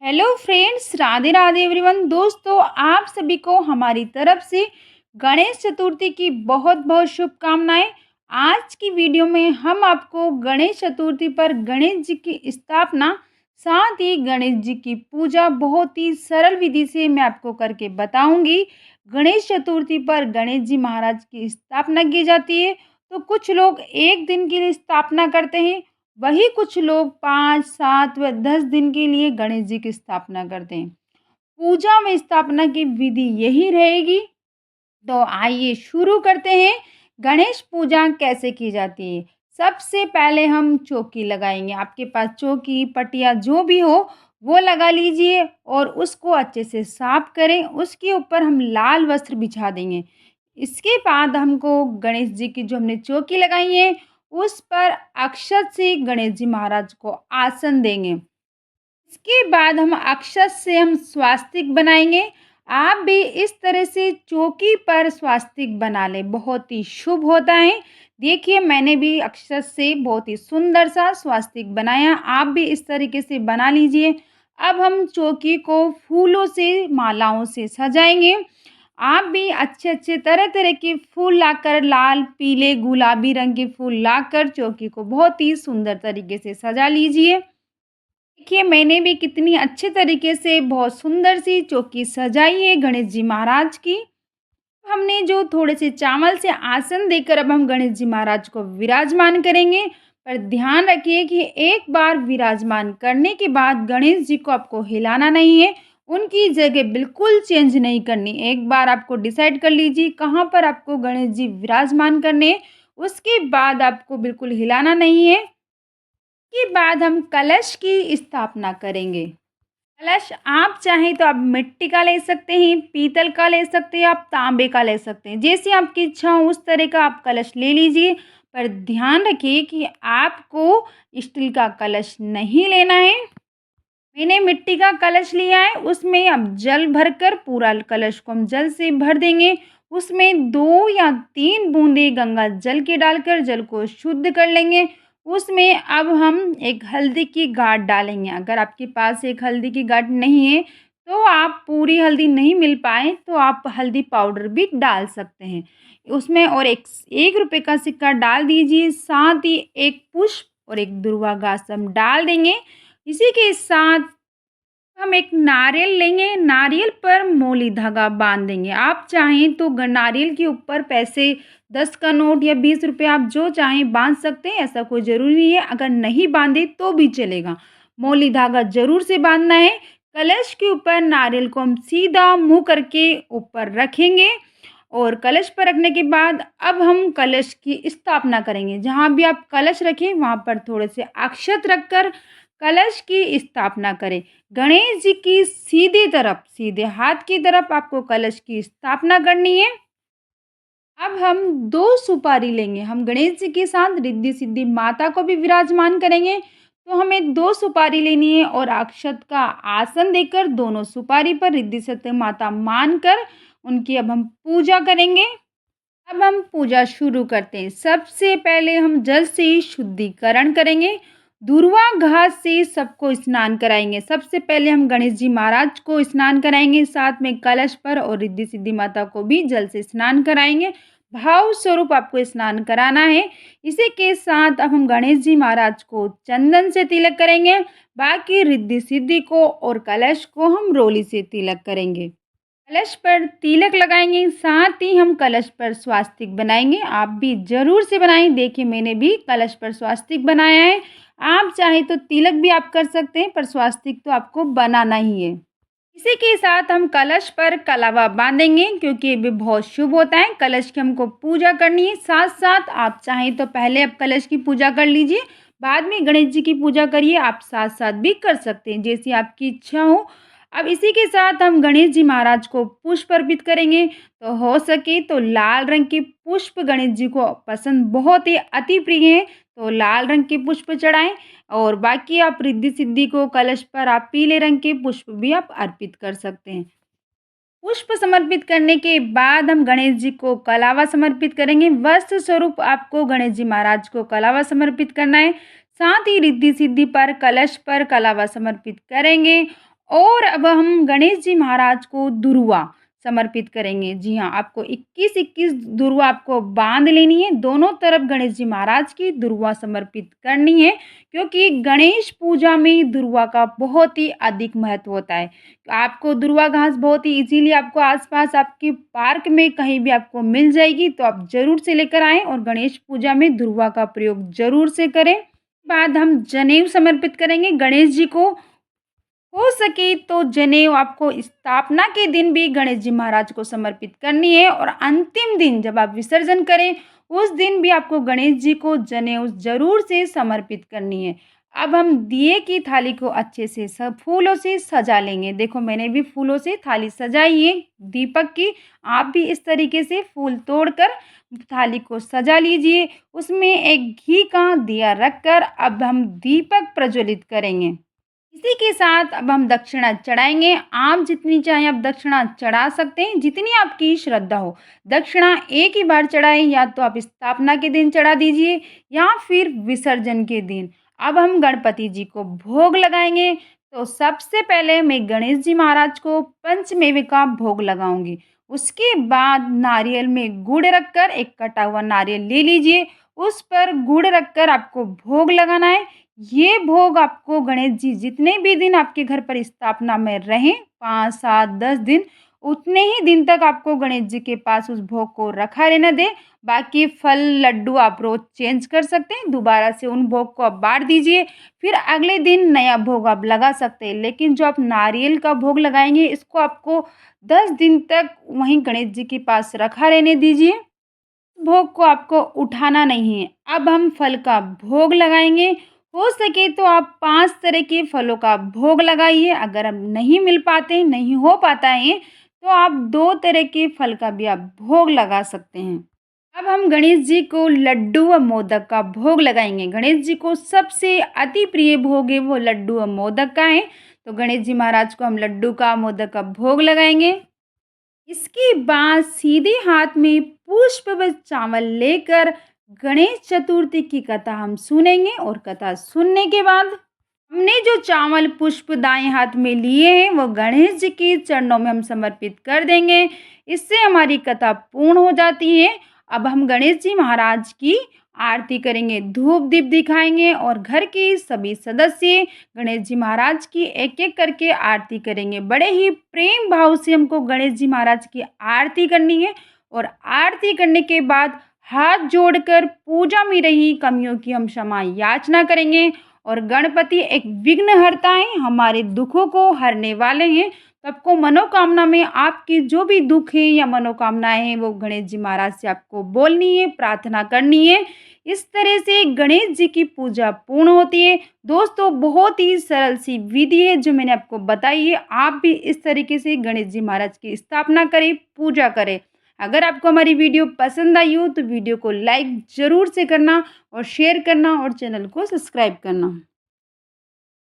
Hello friends, Radhe Radhe everyone. दोस्तों, आप सभी को हमारी तरफ से गणेश चतुर्थी की बहुत बहुत शुभकामनाएं। आज की वीडियो में हम आपको गणेश चतुर्थी पर गणेश जी की स्थापना, साथ ही गणेश जी की पूजा बहुत ही सरल विधि से मैं आपको करके बताऊंगी। गणेश चतुर्थी पर गणेश जी महाराज की स्थापना की जाती है। तो कुछ लोग एक दिन के लिए स्थापना करते हैं, वही कुछ लोग 5, 7 व 10 दिन के लिए गणेश जी की स्थापना करते हैं। पूजा में स्थापना की विधि यही रहेगी। तो आइए शुरू करते हैं। गणेश पूजा कैसे की जाती है। सबसे पहले हम चौकी लगाएंगे। आपके पास चौकी, पटिया जो भी हो वो लगा लीजिए और उसको अच्छे से साफ करें। उसके ऊपर हम लाल वस्त्र बिछा देंगे। इसके बाद हमको गणेश जी की जो हमने चौकी लगाई है उस पर अक्षत से गणेश जी महाराज को आसन देंगे। इसके बाद हम अक्षत से हम स्वास्तिक बनाएंगे। आप भी इस तरह से चौकी पर स्वास्तिक बना लें, बहुत ही शुभ होता है। देखिए, मैंने भी अक्षत से बहुत ही सुंदर सा स्वास्तिक बनाया। आप भी इस तरीके से बना लीजिए। अब हम चौकी को फूलों से, मालाओं से सजाएंगे। आप भी अच्छे अच्छे तरह तरह के फूल लाकर, लाल, पीले, गुलाबी रंग के फूल लाकर चौकी को बहुत ही सुंदर तरीके से सजा लीजिए। देखिए, मैंने भी कितनी अच्छे तरीके से बहुत सुंदर सी चौकी सजाई है गणेश जी महाराज की। हमने जो थोड़े से चावल से आसन देकर अब हम गणेश जी महाराज को विराजमान करेंगे। पर ध्यान रखिए कि एक बार विराजमान करने के बाद गणेश जी को आपको हिलाना नहीं है, उनकी जगह बिल्कुल चेंज नहीं करनी। एक बार आपको डिसाइड कर लीजिए कहाँ पर आपको गणेश जी विराजमान करने हैं, उसके बाद आपको बिल्कुल हिलाना नहीं है। के बाद हम कलश की स्थापना करेंगे। कलश आप चाहें तो आप मिट्टी का ले सकते हैं, पीतल का ले सकते हैं, आप तांबे का ले सकते हैं। जैसी आपकी इच्छा हो उस तरह का आप कलश ले लीजिए। पर ध्यान रखिए कि आपको स्टील का कलश नहीं लेना है। मैंने मिट्टी का कलश लिया है। उसमें अब जल भरकर, पूरा कलश को हम जल से भर देंगे। उसमें 2 या 3 बूंदे गंगा जल के डालकर जल को शुद्ध कर लेंगे। उसमें अब हम एक हल्दी की गांठ डालेंगे। अगर आपके पास एक हल्दी की गांठ नहीं है तो आप, पूरी हल्दी नहीं मिल पाए तो आप हल्दी पाउडर भी डाल सकते हैं उसमें। और एक रुपये का सिक्का डाल दीजिए। साथ ही एक पुष्प और एक दुर्वा घास हम डाल देंगे। इसी के साथ हम एक नारियल लेंगे। नारियल पर मौली धागा बांध देंगे। आप चाहें तो नारियल के ऊपर पैसे, 10 का नोट या 20 रुपये, आप जो चाहें बांध सकते हैं। ऐसा कोई ज़रूरी नहीं है। अगर नहीं बांधे तो भी चलेगा। मौली धागा ज़रूर से बांधना है। कलश के ऊपर नारियल को हम सीधा मुँह करके ऊपर रखेंगे। और कलश पर रखने के बाद अब हम कलश की स्थापना करेंगे। जहाँ भी आप कलश रखें वहाँ पर थोड़े से अक्षत रखकर कलश की स्थापना करें। गणेश जी की सीधी तरफ, सीधे हाथ की तरफ आपको कलश की स्थापना करनी है। अब हम 2 सुपारी लेंगे। हम गणेश जी के साथ रिद्धि सिद्धि माता को भी विराजमान करेंगे। तो हमें 2 सुपारी लेनी है और अक्षत का आसन देकर दोनों सुपारी पर रिद्धि सिद्धि माता मानकर उनकी अब हम पूजा करेंगे। अब हम पूजा शुरू करते हैं। सबसे पहले हम जल से शुद्धिकरण करेंगे। दूर्वा घास से सबको स्नान कराएंगे। सबसे पहले हम गणेश जी महाराज को स्नान कराएंगे, साथ में कलश पर और रिद्धि सिद्धि माता को भी जल से स्नान कराएंगे। भाव स्वरूप आपको स्नान कराना है। इसी के साथ अब हम गणेश जी महाराज को चंदन से तिलक करेंगे। बाकी रिद्धि सिद्धि को और कलश को हम रोली से तिलक करेंगे। कलश पर तिलक लगाएंगे, साथ ही हम कलश पर स्वास्तिक बनाएंगे। आप भी ज़रूर से बनाएं। देखिए, मैंने भी कलश पर स्वास्तिक बनाया है। आप चाहें तो तिलक भी आप कर सकते हैं, पर स्वास्तिक तो आपको बनाना ही है। इसी के साथ हम कलश पर कलावा बांधेंगे, क्योंकि ये भी बहुत शुभ होता है। कलश की हमको पूजा करनी है। साथ साथ आप चाहें तो पहले आप कलश की पूजा कर लीजिए, बाद में गणेश जी की पूजा करिए। आप साथ साथ भी कर सकते हैं, जैसी आपकी इच्छा हो। अब इसी के साथ हम गणेश जी महाराज को पुष्प अर्पित करेंगे। तो हो सके तो लाल रंग के पुष्प गणेश जी को पसंद, बहुत ही अति प्रिय है, तो लाल रंग के पुष्प चढ़ाएं। और बाकी आप रिद्धि सिद्धि को कलश पर आप पीले रंग के पुष्प भी आप अर्पित कर सकते हैं। पुष्प समर्पित करने के बाद हम गणेश जी को कलावा समर्पित करेंगे। वस्त्र स्वरूप आपको गणेश जी महाराज को कलावा समर्पित करना है। साथ ही रिद्धि सिद्धि पर, कलश पर कलावा समर्पित करेंगे। और अब हम गणेश जी महाराज को दुर्वा समर्पित करेंगे। जी हाँ, आपको 21-21 दुर्वा आपको बाँध लेनी है, दोनों तरफ गणेश जी महाराज की दुर्वा समर्पित करनी है, क्योंकि गणेश पूजा में दुर्वा का बहुत ही अधिक महत्व होता है। आपको दुर्वा घास बहुत ही ईज़िली आपको आस-पास आपके पार्क में कहीं भी आपको मिल जाएगी, तो आप ज़रूर से लेकर आएँ और गणेश पूजा में दुर्वा का प्रयोग ज़रूर से करें। बाद हम जनेऊ समर्पित करेंगे गणेश जी को। हो सके तो जनेऊ आपको स्थापना के दिन भी गणेश जी महाराज को समर्पित करनी है और अंतिम दिन जब आप विसर्जन करें, उस दिन भी आपको गणेश जी को जनेऊ ज़रूर से समर्पित करनी है। अब हम दिए की थाली को अच्छे से सब फूलों से सजा लेंगे। देखो मैंने भी फूलों से थाली सजाई है दीपक की, आप भी इस तरीके से फूल तोड़कर थाली को सजा लीजिए। उसमें एक घी का दिया रखकर अब हम दीपक प्रज्वलित करेंगे। इसी के साथ अब हम दक्षिणा चढ़ाएँगे। आप जितनी चाहें आप दक्षिणा चढ़ा सकते हैं, जितनी आपकी श्रद्धा हो। दक्षिणा एक ही बार चढ़ाएँ, या तो आप स्थापना के दिन चढ़ा दीजिए या फिर विसर्जन के दिन। अब हम गणपति जी को भोग लगाएँगे, तो सबसे पहले मैं गणेश जी महाराज को पंचमेवे का भोग लगाऊँगी। उसके बाद नारियल में गुड़ रखकर, एक कटा हुआ नारियल ले लीजिए, उस पर गुड़ रखकर आपको भोग लगाना है। ये भोग आपको गणेश जी जितने भी दिन आपके घर पर स्थापना में रहें, 5, 7, 10 दिन, उतने ही दिन तक आपको गणेश जी के पास उस भोग को रखा रहने दें। बाकी फल, लड्डू आप रोज़ चेंज कर सकते हैं, दोबारा से उन भोग को आप बाँट दीजिए, फिर अगले दिन नया भोग आप लगा सकते हैं। लेकिन जो आप नारियल का भोग लगाएँगे, इसको आपको 10 दिन तक वहीं गणेश जी के पास रखा रहने दीजिए। भोग को आपको उठाना नहीं है। अब हम फल का भोग लगाएँगे। हो सके तो आप 5 तरह के फलों का भोग लगाइए। अगर अब नहीं मिल पाते, नहीं हो पाता है, तो आप 2 तरह के फल का भी आप भोग लगा सकते हैं। अब हम गणेश जी को लड्डू व मोदक का भोग लगाएँगे। गणेश जी को सबसे अति प्रिय भोग है वो लड्डू व मोदक का है। तो गणेश जी महाराज को हम लड्डू का, मोदक का भोग लगाएँगे। इसके बाद सीधे हाथ में पुष्प व चावल लेकर गणेश चतुर्थी की कथा हम सुनेंगे और कथा सुनने के बाद हमने जो चावल पुष्प दाएं हाथ में लिए हैं वो गणेश जी के चरणों में हम समर्पित कर देंगे। इससे हमारी कथा पूर्ण हो जाती है। अब हम गणेश जी महाराज की आरती करेंगे, धूप दीप दिखाएंगे और घर के सभी सदस्य गणेश जी महाराज की एक एक करके आरती करेंगे। बड़े ही प्रेम भाव से हमको गणेश जी महाराज की आरती करनी है और आरती करने के बाद हाथ जोड़कर पूजा में रही कमियों की हम क्षमा याचना करेंगे। और गणपति एक विघ्नहर्ता हैं, हमारे दुखों को हरने वाले हैं। तो आपको मनोकामना में आपकी जो भी दुख है या मनोकामनाएं हैं वो गणेश जी महाराज से आपको बोलनी है, प्रार्थना करनी है। इस तरह से गणेश जी की पूजा पूर्ण होती है। दोस्तों बहुत ही सरल सी विधि है जो मैंने आपको बताई है। आप भी इस तरीके से गणेश जी महाराज की स्थापना करें, पूजा करें। अगर आपको हमारी वीडियो पसंद आई हो तो वीडियो को लाइक ज़रूर से करना और शेयर करना और चैनल को सब्सक्राइब करना।